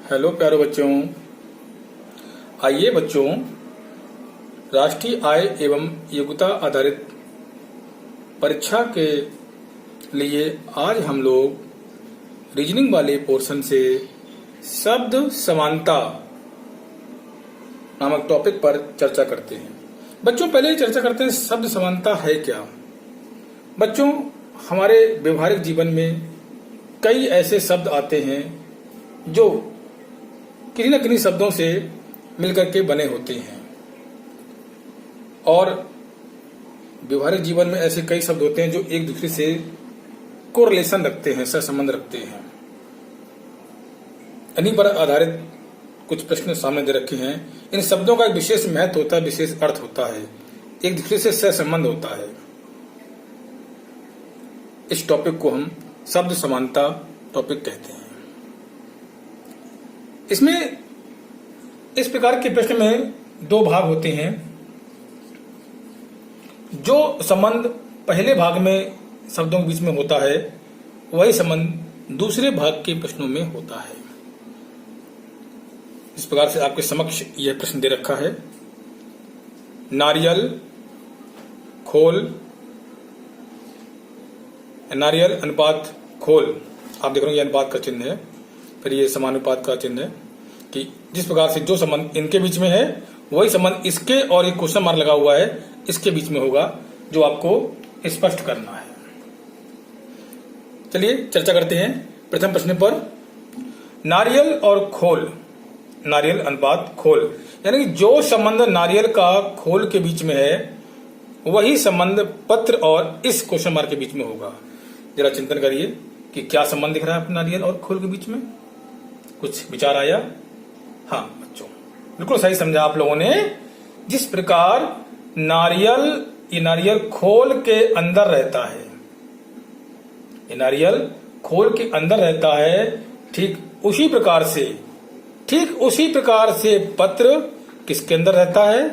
Hello प्यारे बच्चों, आइए बच्चों, राष्ट्रीय आय एवं योग्यता आधारित परीक्षा के लिए आज हम लोग रीजनिंग वाले पोर्शन से शब्द समानता नामक टॉपिक पर चर्चा करते हैं। बच्चों, पहले चर्चा करते हैं शब्द समानता है क्या। बच्चों, हमारे व्यवहारिक जीवन में कई ऐसे शब्द आते हैं जो किन्हीं न किन्हीं शब्दों से मिलकर के बने होते हैं और व्यवहारिक जीवन में ऐसे कई शब्द होते हैं जो एक दूसरे से कोरिलेशन रखते हैं, सहसंबंध रखते हैं। इन्हीं पर आधारित कुछ प्रश्न सामने दे रखे हैं। इन शब्दों का एक विशेष महत्व होता है, विशेष अर्थ होता है, एक दूसरे से सहसंबंध होता है। इस टॉपिक को हम शब्द समानता टॉपिक कहते हैं। इसमें इस प्रकार के प्रश्न में दो भाग होते हैं। जो संबंध पहले भाग में शब्दों के बीच में होता है, वही संबंध दूसरे भाग के प्रश्नों में होता है। इस प्रकार से आपके समक्ष यह प्रश्न दे रखा है। नारियल खोल, नारियल अनुपात खोल। आप देख रहे हैं ये अनुपात का चिन्ह है, फिर ये समानुपात का चिन्ह है कि जिस प्रकार से जो संबंध इनके बीच में है वही संबंध इसके और एक क्वेश्चन मार्क लगा हुआ है इसके बीच में होगा, जो आपको स्पष्ट करना है। चलिए चर्चा करते हैं प्रथम प्रश्न पर। नारियल और खोल, नारियल अनुपात खोल, यानी कि जो संबंध नारियल का खोल के बीच में है वही संबंध पत्र और इस क्वेश्चन मार्क के बीच में होगा। जरा चिंतन करिए कि क्या संबंध दिख रहा है नारियल और खोल के बीच में। कुछ विचार आया? हाँ बच्चों, बिल्कुल सही समझा आप लोगों ने। जिस प्रकार नारियल, ये नारियल खोल के अंदर रहता है, ये नारियल खोल के अंदर रहता है, ठीक उसी प्रकार से पत्र किसके अंदर रहता है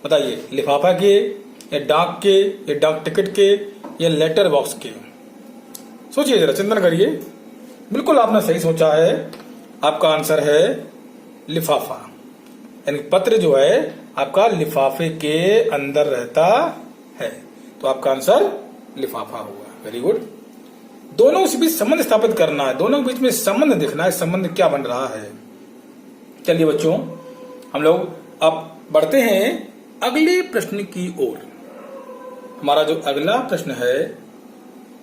बताइए? लिफाफा के या डाक के या डाक टिकट के या लेटर बॉक्स के? सोचिए जरा, चिंतन करिए। बिल्कुल आपने सही सोचा है। आपका आंसर है लिफाफा, यानी पत्र जो है आपका लिफाफे के अंदर रहता है, तो आपका आंसर लिफाफा हुआ। Very good. दोनों के बीच संबंध स्थापित करना है, दोनों के बीच में संबंध देखना है, संबंध क्या बन रहा है। चलिए बच्चों, हम लोग अब बढ़ते हैं अगले प्रश्न की ओर। हमारा जो अगला प्रश्न है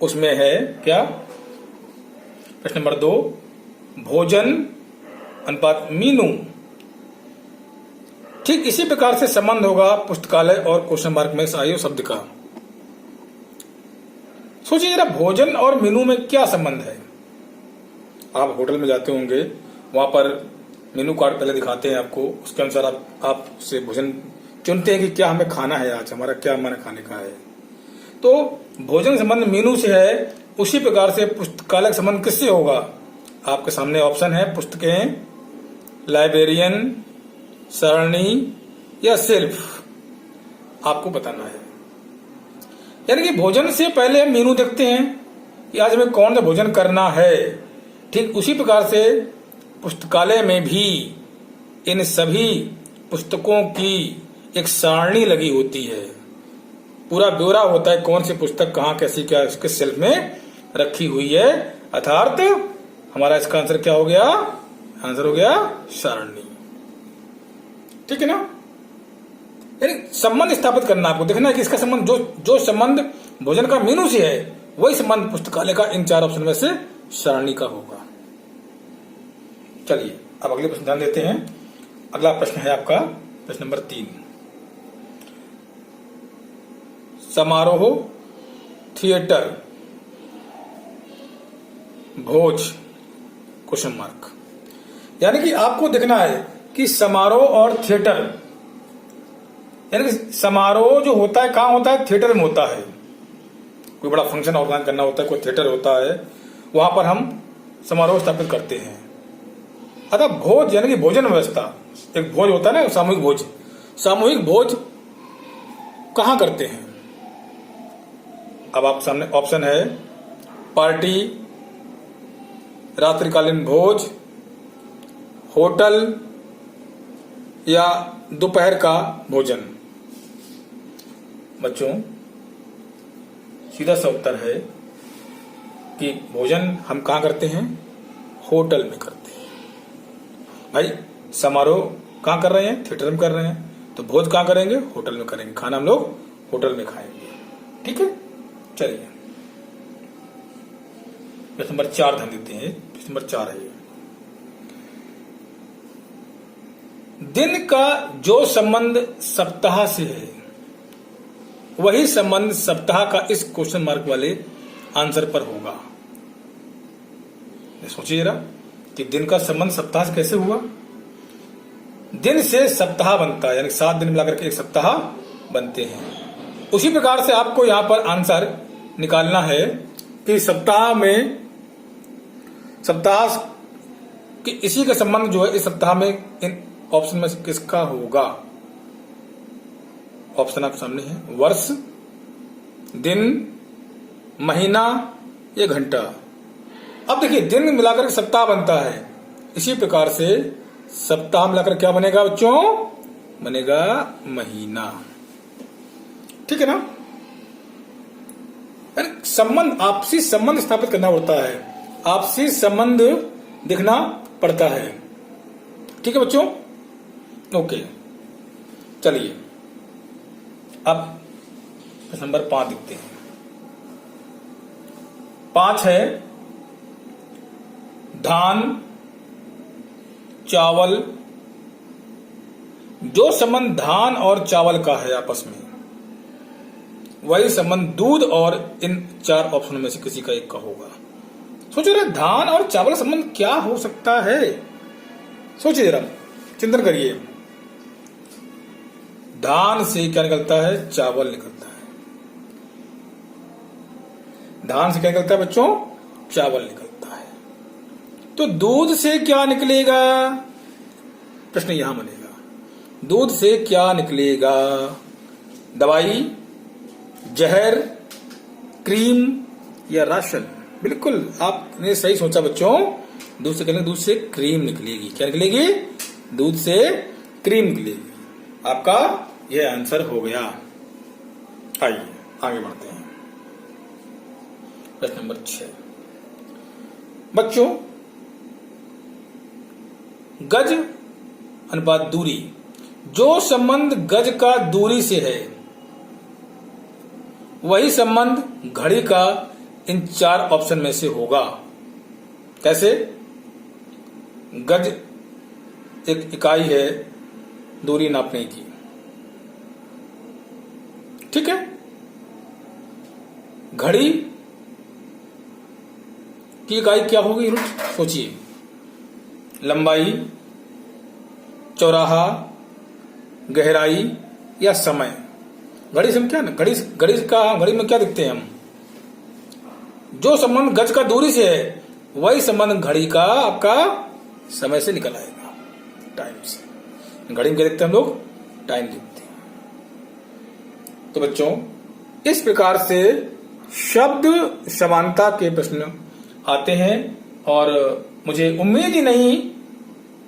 उसमें है क्या? प्रश्न नंबर 2, भोजन अनुपात मीनू। ठीक इसी प्रकार से संबंध होगा पुस्तकालय और क्वेश्चन मार्क में आयो शब्द का। सोचिए जरा, भोजन और मीनू में क्या संबंध है? आप होटल में जाते होंगे, वहां पर मेनू कार्ड पहले दिखाते हैं आपको, उसके अनुसार आप से भोजन चुनते हैं कि क्या हमें खाना है, आज हमारा क्या हमारे खाने का है। तो भोजन संबंध मीनू से है, उसी प्रकार से पुस्तकालय संबंध किससे होगा? आपके सामने ऑप्शन है पुस्तकें, लाइब्रेरियन, सरणी या सिर्फ। आपको बताना है। यानी कि भोजन से पहले हम मीनू देखते हैं कि आज हमें कौन सा भोजन करना है। ठीक उसी प्रकार से पुस्तकालय में भी इन सभी पुस्तकों की एक सारणी लगी होती है, पूरा ब्यौरा होता है कौन सी पुस्तक कहाँ कैसी क्या किस शेल्फ में रखी हुई है। अर्थात हमारा इसका आंसर क्या हो गया? आंसर हो गया सारणी। ठीक है ना? यानी संबंध स्थापित करना, आपको देखना है कि इसका संबंध जो संबंध भोजन का मीनू से है वही संबंध पुस्तकालय का इन 4 ऑप्शन में से सारणी का होगा। चलिए अब अगले प्रश्न ध्यान देते हैं। अगला प्रश्न है आपका प्रश्न नंबर 3, समारोह, थिएटर, भोज क्वेश्चन मार्क। यानी कि आपको देखना है कि समारोह और थिएटर, यानी कि समारोह जो होता है कहां होता है? थिएटर में होता है। कोई बड़ा फंक्शन ऑर्गेनाइज करना होता है, कोई थिएटर होता है, वहां पर हम समारोह स्थापित करते हैं। अतः भोज यानी कि भोजन व्यवस्था, एक भोज होता है ना, सामूहिक भोज। सामूहिक भोज कहां करते हैं? अब आप सामने ऑप्शन है पार्टी, रात्रिकालीन भोज, होटल या दोपहर का भोजन? बच्चों सीधा सा उत्तर है कि भोजन हम कहाँ करते हैं? होटल में करते हैं। भाई समारोह कहाँ कर रहे हैं? थिएटर में कर रहे हैं। तो भोज कहाँ करेंगे? होटल में करेंगे। खाना हम लोग होटल में खाएंगे। ठीक है, चलिए प्रश्न नंबर 4 ध्यान देते हैं। प्रश्न नंबर 4 है ये। दिन का जो संबंध सप्ताह से है वही संबंध सप्ताह का इस क्वेश्चन मार्क वाले आंसर पर होगा। सोचिए जरा कि दिन का संबंध सप्ताह से कैसे हुआ? दिन से सप्ताह बनता है, यानी 7 दिन मिलाकर के एक सप्ताह बनते हैं। उसी प्रकार से आपको यहां पर आंसर निकालना है कि सप्ताह कि इसी का संबंध जो है इस सप्ताह में इन ऑप्शन में से किसका होगा? ऑप्शन आप सामने है, वर्ष, दिन, महीना या घंटा। अब देखिए दिन मिलाकर के सप्ताह बनता है, इसी प्रकार से सप्ताह मिलाकर क्या बनेगा बच्चों? बनेगा महीना। ठीक है ना? संबंध, आपसी संबंध स्थापित करना पड़ता है, आपसी संबंध दिखना पड़ता है। ठीक है बच्चों, ओके। चलिए अब प्रश्न नंबर 5 देखते हैं। 5 है धान, चावल। जो संबंध धान और चावल का है आपस में वही संबंध दूध और इन 4 ऑप्शनों में से किसी का एक का होगा। सोचो जरा धान और चावल का संबंध क्या हो सकता है? सोचिए जरा, चिंतन करिए। धान से क्या निकलता है? चावल निकलता है। धान से क्या निकलता है बच्चों? चावल निकलता है। तो दूध से क्या निकलेगा? प्रश्न यहां बनेगा, दूध से क्या निकलेगा? दवाई, जहर, क्रीम या राशन? बिल्कुल आपने सही सोचा बच्चों। दूध से क्या? दूध से क्रीम निकलेगी। क्या निकलेगी? दूध से क्रीम निकलेगी। आपका यह आंसर हो गया। आइए आगे बढ़ते हैं। प्रश्न नंबर 6 बच्चों, गज अनुपात दूरी। जो संबंध गज का दूरी से है वही संबंध घड़ी का इन 4 ऑप्शन में से होगा। कैसे? गज एक इकाई है दूरी नापने की। ठीक है, घड़ी की इकाई क्या होगी? यूनिट सोचिए। लंबाई, चौराहा, गहराई या समय? घड़ी से हम क्या ना, घड़ी में क्या दिखते हैं हम? जो संबंध गज का दूरी से है वही संबंध घड़ी का आपका समय से निकल आएगा, टाइम से। घड़ी में क्या देखते हैं हम लोग? टाइम देखते हैं। तो बच्चों इस प्रकार से शब्द समानता के प्रश्न आते हैं और मुझे उम्मीद ही नहीं,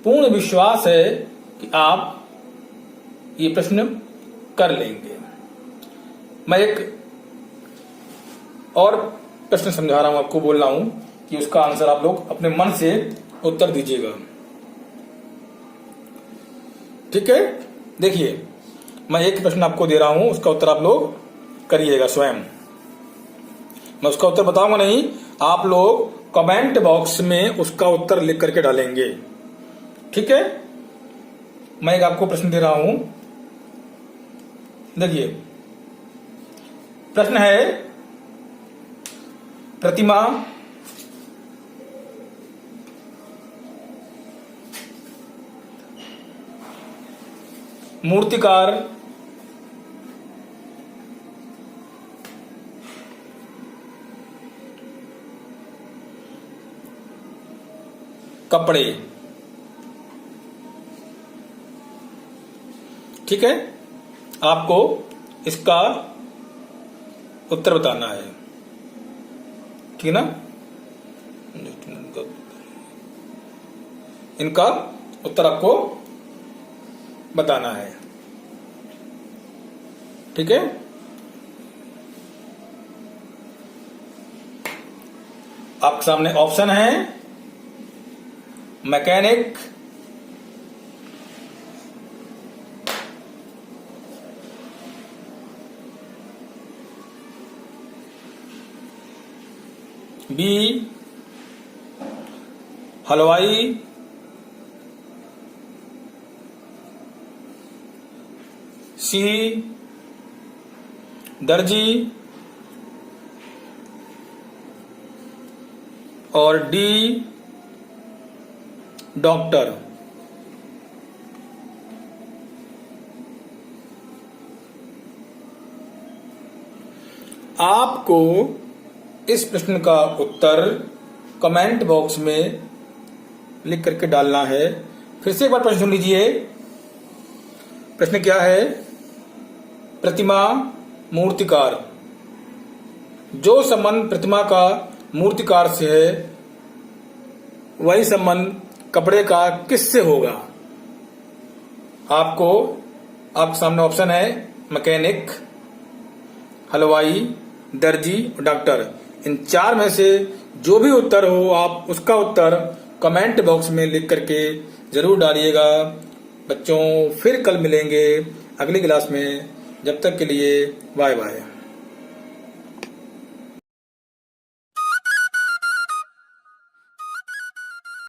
पूर्ण विश्वास है कि आप ये प्रश्न कर लेंगे। मैं एक और प्रश्न समझा रहा हूं आपको, बोल रहा हूं कि उसका आंसर आप लोग अपने मन से उत्तर दीजिएगा। ठीक है, देखिए मैं एक प्रश्न आपको दे रहा हूं, उसका उत्तर आप लोग करिएगा स्वयं। मैं उसका उत्तर बताऊंगा नहीं, आप लोग कमेंट बॉक्स में उसका उत्तर लिख करके डालेंगे। ठीक है, मैं एक आपको प्रश्न दे रहा हूं, देखिए प्रश्न है प्रतिमा, मूर्तिकार, कपड़े। ठीक है, आपको इसका उत्तर बताना है। ठीक है ना? इनका उत्तर आपको बताना है। ठीक है, आपके सामने ऑप्शन है मैकेनिक, बी हलवाई, सी दर्जी और डी डॉक्टर। आपको इस प्रश्न का उत्तर कमेंट बॉक्स में लिख करके डालना है। फिर से एक बार प्रश्न सुन लीजिए। प्रश्न क्या है? प्रतिमा मूर्तिकार, जो संबंध प्रतिमा का मूर्तिकार से है वही संबंध कपड़े का किससे होगा? आपके सामने ऑप्शन है मैकेनिक, हलवाई, दर्जी, डॉक्टर। इन चार में से जो भी उत्तर हो आप उसका उत्तर कमेंट बॉक्स में लिख करके जरूर डालिएगा। बच्चों फिर कल मिलेंगे अगली क्लास में। जब तक के लिए बाय बाय।